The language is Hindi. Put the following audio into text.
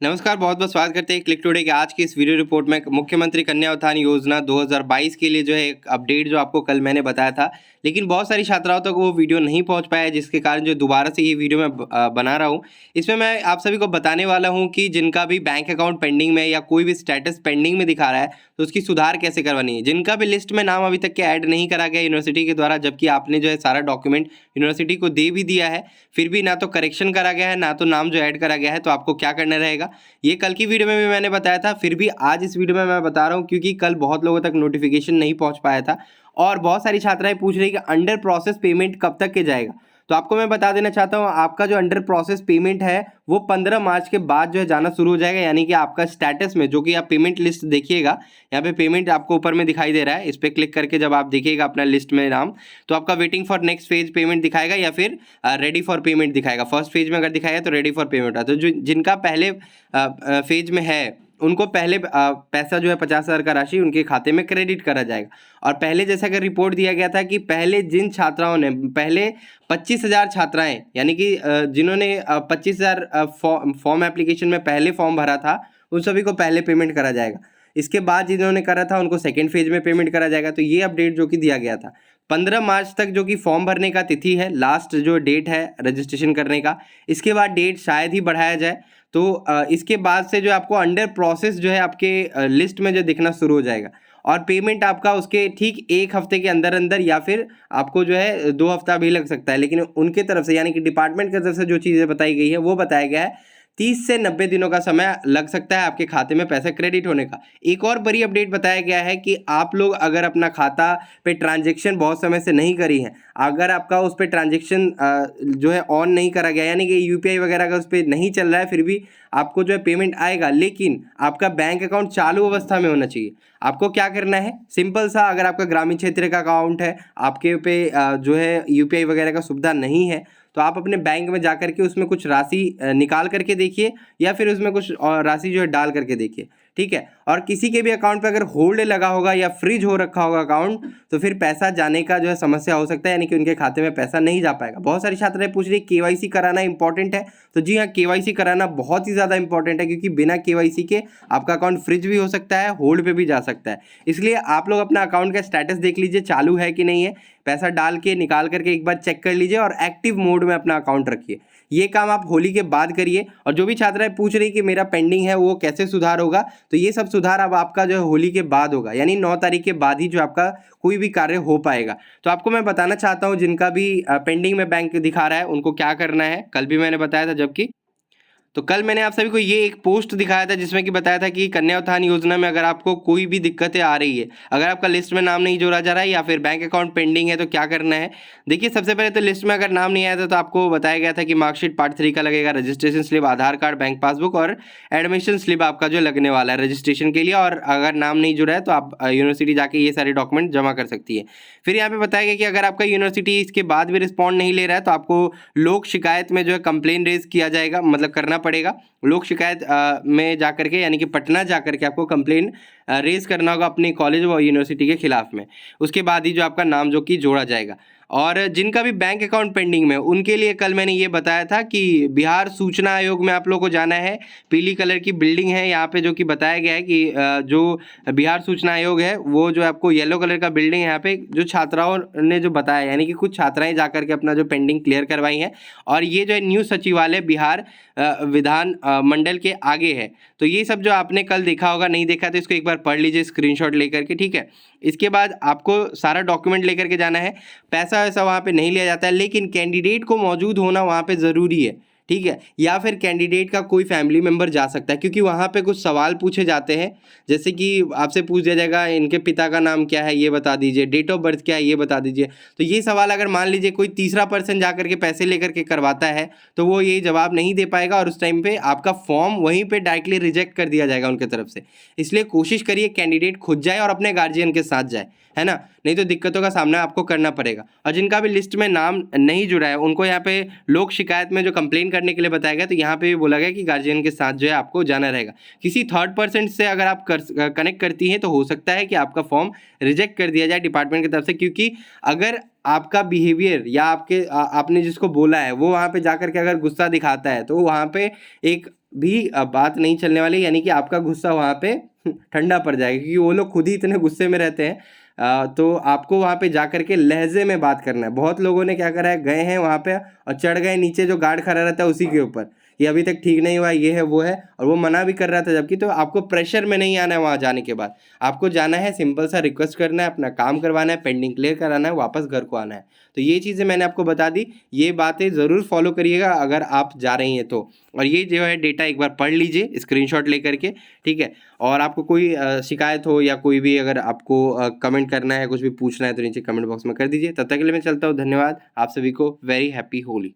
नमस्कार, बहुत बहुत स्वागत करते हैं क्लिक टुडे के आज की इस वीडियो रिपोर्ट में। मुख्यमंत्री कन्या उत्थान योजना 2022 के लिए जो है एक अपडेट जो आपको कल मैंने बताया था, लेकिन बहुत सारी छात्राओं तक वो वीडियो नहीं पहुंच पाया, जिसके कारण जो दोबारा से ये वीडियो मैं बना रहा हूं। इसमें मैं आप सभी को बताने वाला हूं कि जिनका भी बैंक अकाउंट पेंडिंग में या कोई भी स्टेटस पेंडिंग में दिखा रहा है, तो उसकी सुधार कैसे करवानी है। जिनका भी लिस्ट में नाम अभी तक के ऐड नहीं करा गया यूनिवर्सिटी के द्वारा, जबकि आपने जो है सारा डॉक्यूमेंट यूनिवर्सिटी को दे भी दिया है, फिर भी ना तो करेक्शन करा गया है ना तो नाम जो ऐड करा गया है, तो आपको क्या करना रहेगा ये कल की वीडियो में भी मैंने बताया था। फिर भी आज इस वीडियो में मैं बता रहा हूँ, क्योंकि कल बहुत लोगों तक नोटिफिकेशन नहीं पहुंच पाया था और बहुत सारी छात्राएं पूछ रही कि अंडर प्रोसेस पेमेंट कब तक के जाएगा। तो आपको मैं बता देना चाहता हूँ, आपका जो अंडर प्रोसेस पेमेंट है वो 15 मार्च के बाद जो है जाना शुरू हो जाएगा। यानी कि आपका स्टेटस में जो कि आप पेमेंट लिस्ट देखिएगा, यहाँ पे पेमेंट आपको ऊपर में दिखाई दे रहा है, इस पर क्लिक करके जब आप देखिएगा अपना लिस्ट में नाम, तो आपका waiting for next phase payment दिखाएगा या फिर रेडी फॉर पेमेंट दिखाएगा। फर्स्ट फेज में अगर दिखाएगा तो रेडी फॉर पेमेंट है। तो जो जिनका पहले फेज में है उनको पहले पैसा जो है 50,000 का राशि उनके खाते में क्रेडिट करा जाएगा। और पहले जैसा कि रिपोर्ट दिया गया था कि पहले जिन छात्राओं ने पहले 25,000 छात्राएं, यानी कि जिन्होंने 25,000 फॉर्म एप्लीकेशन में पहले फॉर्म भरा था, उन सभी को पहले पेमेंट करा जाएगा। इसके बाद जिन्होंने करा था उनको सेकेंड फेज में पेमेंट करा जाएगा। तो ये अपडेट जो कि दिया गया था 15 मार्च तक, जो कि फॉर्म भरने का तिथि है, लास्ट जो डेट है रजिस्ट्रेशन करने का। इसके बाद डेट शायद ही बढ़ाया जाए। तो इसके बाद से जो आपको अंडर प्रोसेस जो है आपके लिस्ट में जो दिखना शुरू हो जाएगा और पेमेंट आपका उसके ठीक 1 हफ्ते के अंदर अंदर या फिर आपको जो है 2 हफ्ता भी लग सकता है। लेकिन उनके तरफ से यानी कि डिपार्टमेंट की तरफ से जो चीज़ें बताई गई है वो बताया गया है 30 से 90 दिनों का समय लग सकता है आपके खाते में पैसा क्रेडिट होने का। एक और बड़ी अपडेट बताया गया है कि आप लोग अगर अपना खाता पे ट्रांजैक्शन बहुत समय से नहीं करी है, अगर आपका उस पर ट्रांजैक्शन जो है ऑन नहीं करा गया, यानी कि यूपीआई वगैरह का उस पर नहीं चल रहा है, फिर भी आपको जो है पेमेंट आएगा, लेकिन आपका बैंक अकाउंट चालू अवस्था में होना चाहिए। आपको क्या करना है, सिंपल सा, अगर आपका ग्रामीण क्षेत्र का अकाउंट है, आपके पे जो है यूपीआई वगैरह का सुविधा नहीं है, तो आप अपने बैंक में जा करके उसमें कुछ राशि निकाल करके देखिए या फिर उसमें कुछ राशि जो है डाल करके देखिए, ठीक है। और किसी के भी अकाउंट पे अगर होल्ड लगा होगा या फ्रीज हो रखा होगा अकाउंट, तो फिर पैसा जाने का जो है समस्या हो सकता है, यानी कि उनके खाते में पैसा नहीं जा पाएगा। बहुत सारी छात्राएं पूछ रही केवाईसी कराना इंपॉर्टेंट है, तो जी हाँ, केवाईसी कराना बहुत ही ज़्यादा इंपॉर्टेंट है, क्योंकि बिना केवाईसी के आपका अकाउंट फ्रीज भी हो सकता है, होल्ड पे भी जा सकता है। इसलिए आप लोग अपना अकाउंट का स्टेटस देख लीजिए, चालू है कि नहीं है, पैसा डाल के निकाल करके एक बार चेक कर लीजिए और एक्टिव मोड में अपना अकाउंट रखिए। ये काम आप होली के बाद करिए। और जो भी छात्राएं पूछ रही कि मेरा पेंडिंग है वो कैसे सुधार होगा, तो ये सब सुधार अब आपका जो है होली के बाद होगा, यानी 9 तारीख के बाद ही जो आपका कोई भी कार्य हो पाएगा। तो आपको मैं बताना चाहता हूँ, जिनका भी पेंडिंग में बैंक दिखा रहा है उनको क्या करना है, कल भी मैंने बताया था। जबकि तो कल मैंने आप सभी को ये एक पोस्ट दिखाया था जिसमें कि बताया था कि कन्या उत्थान योजना में अगर आपको कोई भी दिक्कतें आ रही है, अगर आपका लिस्ट में नाम नहीं जोड़ा जा रहा है या फिर बैंक अकाउंट पेंडिंग है, तो क्या करना है। देखिए, सबसे पहले तो लिस्ट में अगर नाम नहीं आया था तो आपको बताया गया था कि मार्कशीट पार्ट 3 का लगेगा, रजिस्ट्रेशन स्लिप, आधार कार्ड, बैंक पासबुक और एडमिशन स्लिप आपका जो लगने वाला है रजिस्ट्रेशन के लिए। और अगर नाम नहीं जुड़ा है तो आप यूनिवर्सिटी जाके ये सारे डॉक्यूमेंट जमा कर सकती है। फिर यहाँ पे बताया गया कि अगर आपका यूनिवर्सिटी इसके बाद भी रिस्पॉन्ड नहीं ले रहा है तो आपको लोक शिकायत में जो है कंप्लेन रेज किया जाएगा, मतलब करना पड़ेगा। लोक शिकायत में जाकर के, यानी कि पटना जाकर के आपको कंप्लेन रेज करना होगा अपने कॉलेज व यूनिवर्सिटी के खिलाफ में। उसके बाद ही जो आपका नाम जो कि जोड़ा जाएगा। और जिनका भी बैंक अकाउंट पेंडिंग में, उनके लिए कल मैंने ये बताया था कि बिहार सूचना आयोग में आप लोग को जाना है। पीली कलर की बिल्डिंग है यहाँ पे, जो कि बताया गया है कि जो बिहार सूचना आयोग है वो जो आपको येलो कलर का बिल्डिंग है, यहाँ पे जो छात्राओं ने जो बताया, यानी कि कुछ छात्राएं जाकर के अपना जो पेंडिंग क्लियर करवाई है। और ये जो है न्यू सचिवालय बिहार विधान मंडल के आगे है। तो ये सब जो आपने कल देखा होगा, नहीं देखा तो इसको एक बार पढ़ लीजिए स्क्रीनशॉट लेकर के, ठीक है। इसके बाद आपको सारा डॉक्यूमेंट लेकर के जाना है। पैसा वैसा वहाँ पे नहीं लिया जाता है, लेकिन कैंडिडेट को मौजूद होना वहाँ पे ज़रूरी है, ठीक है। या फिर कैंडिडेट का कोई फैमिली मेम्बर जा सकता है, क्योंकि वहाँ पे कुछ सवाल पूछे जाते हैं। जैसे कि आपसे पूछ दिया जाएगा इनके पिता का नाम क्या है ये बता दीजिए, डेट ऑफ बर्थ क्या है ये बता दीजिए। तो ये सवाल अगर मान लीजिए कोई तीसरा पर्सन जा करके पैसे लेकर के करवाता है, तो वो ये जवाब नहीं दे पाएगा और उस टाइम पे आपका फॉर्म वहीं पे डायरेक्टली रिजेक्ट कर दिया जाएगा उनके तरफ से। इसलिए कोशिश करिए कैंडिडेट खुद जाए और अपने गार्जियन के साथ जाए, है ना, नहीं तो दिक्कतों का सामना आपको करना पड़ेगा। और जिनका भी लिस्ट में नाम नहीं जुड़ा है उनको यहाँ पे लोक शिकायत में जो कंप्लेन करने के लिए बताया गया, तो यहाँ पे भी बोला गया कि गार्जियन के साथ जो है आपको जाना रहेगा। किसी थर्ड पर्सन से अगर आप कनेक्ट करती हैं तो हो सकता है कि आपका फॉर्म रिजेक्ट कर दिया जाए डिपार्टमेंट की तरफ से, क्योंकि अगर आपका बिहेवियर या आपने जिसको बोला है वो वहाँ पे जाकर के अगर गुस्सा दिखाता है, तो वहाँ पे एक भी बात नहीं चलने वाली, यानी कि आपका गुस्सा वहाँ पे ठंडा पड़ जाएगा, क्योंकि वो लोग खुद ही इतने गुस्से में रहते हैं। तो आपको वहाँ पे जा कर के लहजे में बात करना है। बहुत लोगों ने क्या करा है, गए हैं वहाँ पे और चढ़ गए नीचे जो गार्ड खड़ा रहता है उसी के ऊपर, ये अभी तक ठीक नहीं हुआ, ये है वो है, और वो मना भी कर रहा था जबकि। तो आपको प्रेशर में नहीं आना है वहाँ जाने के बाद, आपको जाना है, सिंपल सा रिक्वेस्ट करना है, अपना काम करवाना है, पेंडिंग क्लियर कराना है, वापस घर को आना है। तो ये चीज़ें मैंने आपको बता दी, ये बातें ज़रूर फॉलो करिएगा अगर आप जा रही हैं तो। और ये जो है डेटा एक बार पढ़ लीजिए स्क्रीनशॉट लेकर के, ठीक है। और आपको कोई शिकायत हो या कोई भी अगर आपको कमेंट करना है, कुछ भी पूछना है, तो नीचे कमेंट बॉक्स में कर दीजिए। तब तक के लिए मैं चलता हूँ, धन्यवाद। आप सभी को वेरी हैप्पी होली।